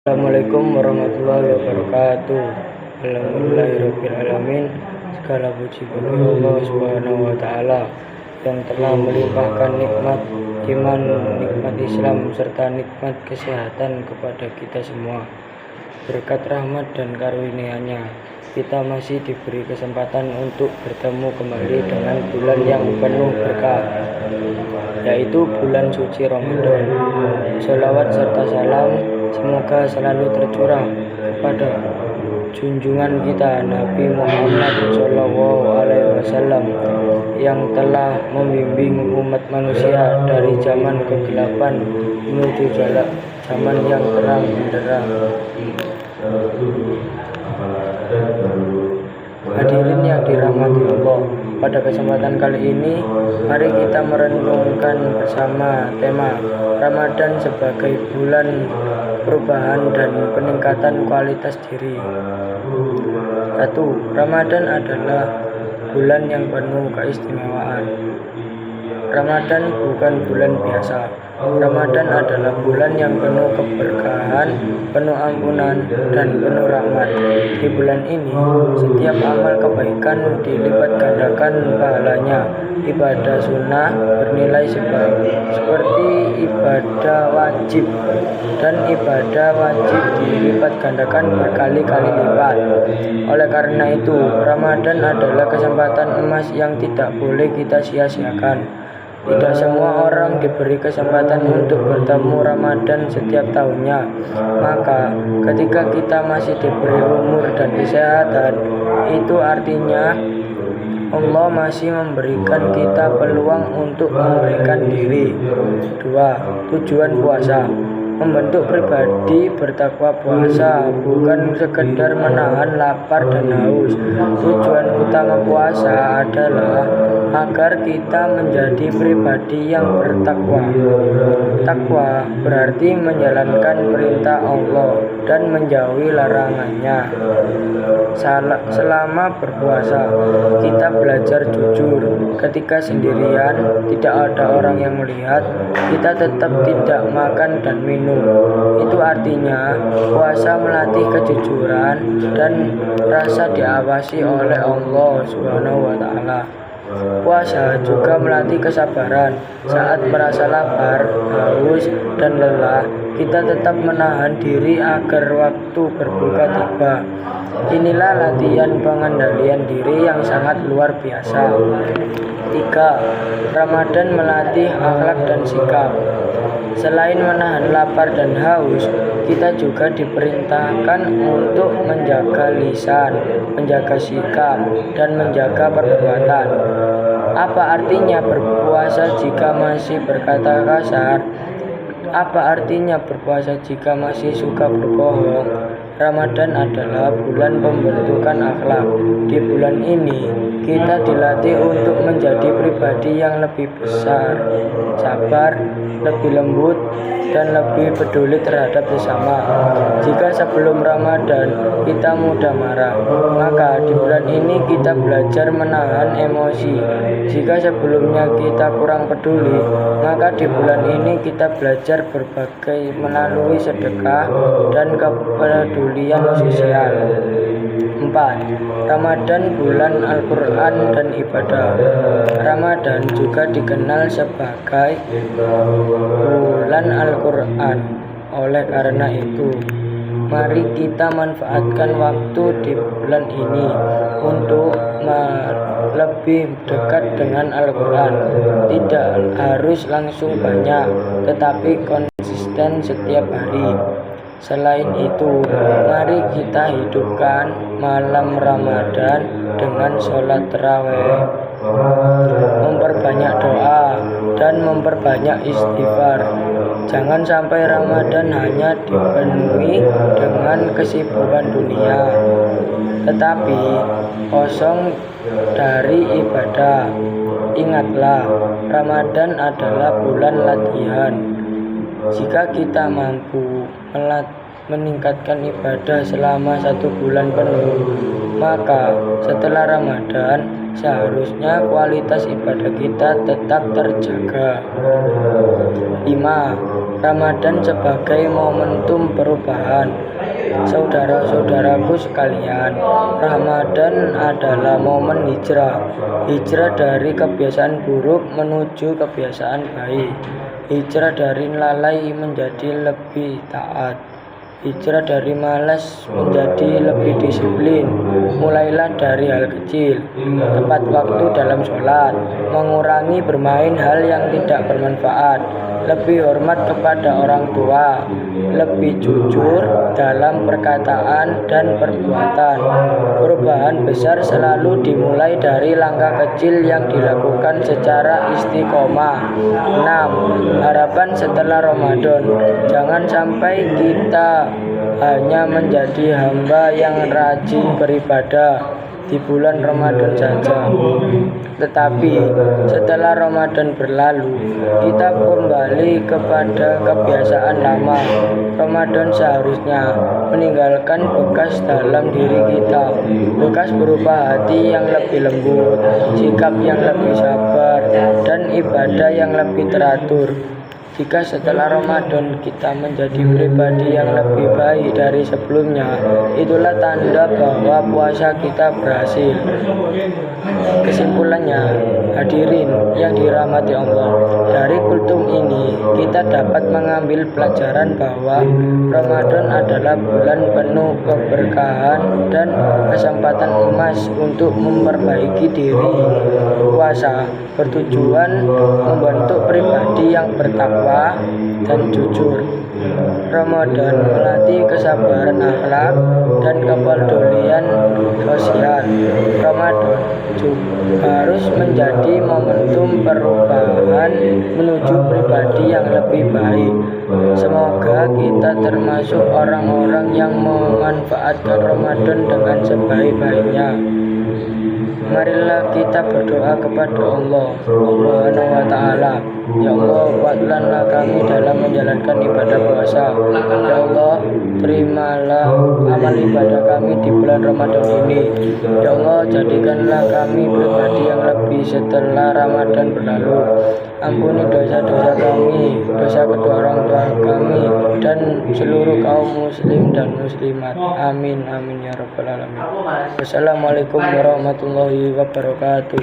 Assalamualaikum warahmatullahi wabarakatuh. Alhamdulillahirrabbilalamin. Segala puji bagi Allah Subhanahu wa Ta'ala yang telah melimpahkan nikmat iman, nikmat Islam, serta nikmat kesehatan kepada kita semua. Berkat rahmat dan karunia-Nya, kita masih diberi kesempatan untuk bertemu kembali dengan bulan yang penuh berkah, yaitu bulan suci Ramadan. Sholawat serta salam semoga selalu tercurah kepada junjungan kita Nabi Muhammad SAW yang telah membimbing umat manusia dari zaman kegelapan menuju zaman yang terang benderang. Hadirin yang dirahmati Allah, pada kesempatan kali ini mari kita merenungkan bersama tema Ramadan sebagai bulan perubahan dan peningkatan kualitas diri. 1. Ramadan adalah bulan yang penuh keistimewaan. Ramadan bukan bulan biasa. Ramadan adalah bulan yang penuh keberkahan, penuh ampunan, dan penuh rahmat. Di bulan ini, setiap amal kebaikan dilipat gandakan pahalanya. Ibadah sunnah bernilai seperti ibadah wajib, dan ibadah wajib dilipat gandakan berkali-kali lipat. Oleh karena itu, Ramadan adalah kesempatan emas yang tidak boleh kita sia-siakan. Tidak semua orang diberi kesempatan untuk bertemu Ramadan setiap tahunnya. Maka ketika kita masih diberi umur dan kesehatan, itu artinya Allah masih memberikan kita peluang untuk memberikan diri. 2. Tujuan puasa. Membentuk pribadi bertakwa. Puasa bukan sekedar menahan lapar dan haus. Tujuan utama puasa adalah agar kita menjadi pribadi yang bertakwa. Takwa berarti menjalankan perintah Allah dan menjauhi larangannya. Selama berpuasa, kita belajar jujur. Ketika sendirian, tidak ada orang yang melihat, kita tetap tidak makan dan minum. Itu artinya puasa melatih kejujuran dan rasa diawasi oleh Allah Subhanahu wa Ta'ala. Puasa juga melatih kesabaran. Saat merasa lapar, haus, dan lelah, kita tetap menahan diri agar waktu berbuka tiba. Inilah latihan pengendalian diri yang sangat luar biasa. 3. Ramadan melatih akhlak dan sikap. Selain menahan lapar dan haus, kita juga diperintahkan untuk menjaga lisan, menjaga sikap, dan menjaga perbuatan. Apa artinya berpuasa jika masih berkata kasar? Apa artinya berpuasa jika masih suka berbohong? Ramadan adalah bulan pembentukan akhlak. Di bulan ini, kita dilatih untuk menjadi pribadi yang lebih besar, sabar, lebih lembut, dan lebih peduli terhadap sesama. Jika sebelum Ramadan kita mudah marah, maka di bulan ini kita belajar menahan emosi. Jika sebelumnya kita kurang peduli, maka di bulan ini kita belajar berbagai melalui sedekah dan kepedulian sosial. 4. Ramadan bulan Al-Quran dan ibadah. Ramadan juga dikenal sebagai bulan Al-Quran. Oleh karena itu, mari kita manfaatkan waktu di bulan ini untuk lebih dekat dengan Al-Quran. Tidak harus langsung banyak, tetapi konsisten setiap hari. Selain itu, mari kita hidupkan malam Ramadan dengan sholat tarawih, memperbanyak doa, dan memperbanyak istighfar. Jangan sampai Ramadan hanya dipenuhi dengan kesibukan dunia, tetapi kosong dari ibadah. Ingatlah, Ramadan adalah bulan latihan. Jika kita mampu meningkatkan ibadah selama 1 bulan penuh. Maka setelah Ramadan seharusnya kualitas ibadah kita tetap terjaga. 5. Ramadan sebagai momentum perubahan. Saudara-saudaraku sekalian, Ramadan adalah momen hijrah. Hijrah dari kebiasaan buruk menuju kebiasaan baik. Hijrah dari lalai menjadi lebih taat. Hijrah dari malas menjadi lebih disiplin. Mulailah dari hal kecil, tepat waktu dalam sholat, mengurangi bermain hal yang tidak bermanfaat, lebih hormat kepada orang tua, lebih jujur dalam perkataan dan perbuatan. Perubahan besar selalu dimulai dari langkah kecil yang dilakukan secara istiqomah. 6. Harapan setelah Ramadan. Jangan sampai kita hanya menjadi hamba yang rajin beribadah di bulan Ramadan saja, tetapi setelah Ramadan berlalu kita kembali kepada kebiasaan lama. Ramadan seharusnya meninggalkan bekas dalam diri kita, bekas berupa hati yang lebih lembut, sikap yang lebih sabar, dan ibadah yang lebih teratur. Jika setelah Ramadan kita menjadi pribadi yang lebih baik dari sebelumnya, itulah tanda bahwa puasa kita berhasil. Kesimpulannya, hadirin yang dirahmati Allah, dari kultum ini kita dapat mengambil pelajaran bahwa Ramadan adalah bulan penuh keberkahan dan kesempatan emas untuk memperbaiki diri. Puasa bertujuan membentuk pribadi yang bertakwa dan jujur. Ramadan melatih kesabaran akhlak dan kepedulian sosial. Ramadan harus menjadi momentum perubahan menuju pribadi yang lebih baik. Semoga kita termasuk orang-orang yang memanfaatkan Ramadan dengan sebaik-baiknya. Marilah kita berdoa kepada Allah Subhanahu wa Ta'ala. Ya Allah, kuatkanlah kami dalam menjalankan ibadah puasa. Ya Allah, terimalah amal ibadah kami di bulan Ramadan ini. Ya Allah, jadikanlah kami pribadi yang lebih setelah Ramadan berlalu. Ampuni dosa-dosa kami, dosa kedua orang tua kami, dan seluruh kaum muslim dan muslimat. Amin, amin ya rabbal alamin. Wassalamualaikum warahmatullahi wabarakatuh.